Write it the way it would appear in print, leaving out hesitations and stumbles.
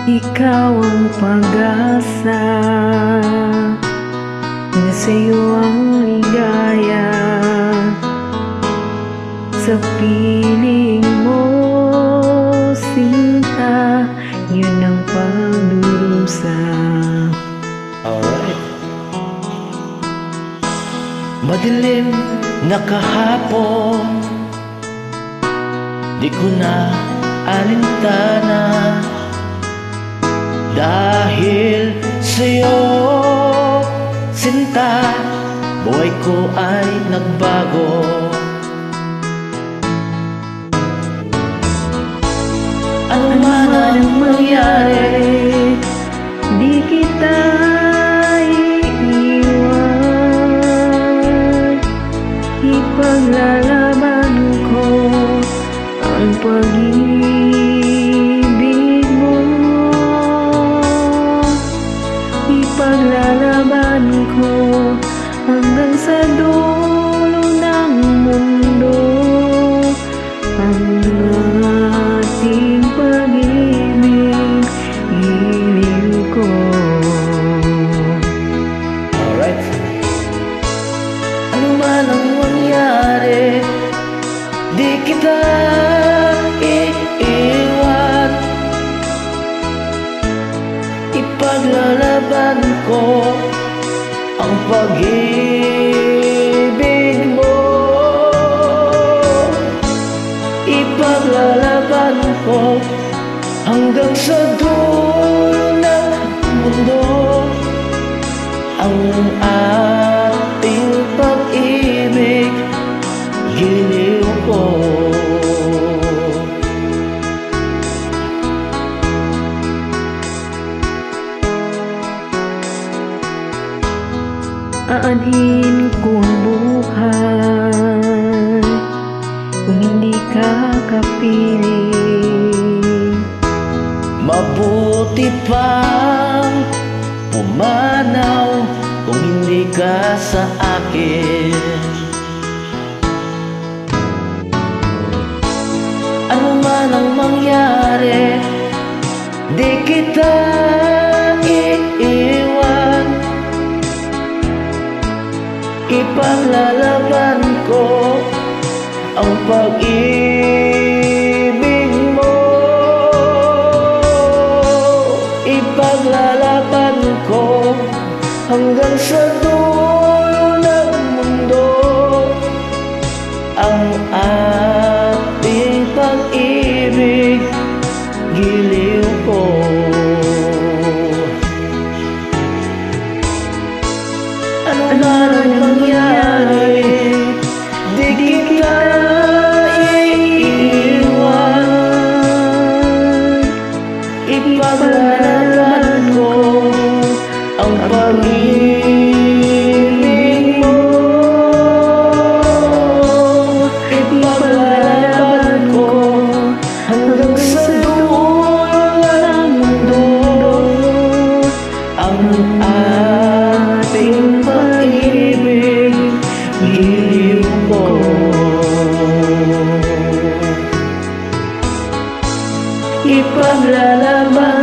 Ikaw ang pag-asa, sa'yo ang ligaya. Sa piling mo, sinta, yun ang pagdurusa. Alright. Madilim na kahapon, di ko na alintana, dahil sa'yo, sinta, buhay ko ay nagbago. Ano man ang mangyari, di kita iiwan. Ipaglalaban ko ang pag-ibig mo. Ipaglalaban ko hanggang sa dulo ng mundo ang ating pag-ibig, giliw ko. alright. Ano man ang mangyari, di kita iiwan. Ipaglalaban ko ang pag-ibig mo. Ipaglalaban ko hanggang sa dulo ng mundo ang ating pag-ibig, giliw ko. Aanhin ko ang buhay kung hindi ka kapiling. Mabuti pang pumanaw kung hindi ka sa akin. Ano man ang mangyari, di kita iiwan. Ipaglalaban ko ang pag-ibig mo. Ipaglalaban ko hanggang sa dulo ng mundo ang ating pag-ibig, giliw ko. Ano man ang mangyari, di kita iiwan. Ipaglalaban ko ang pag-ibig mo. Ipaglalaban ko hanggang sa dulo ng mundo ang ating pag-ibig, giliw ko. Ipaglalaban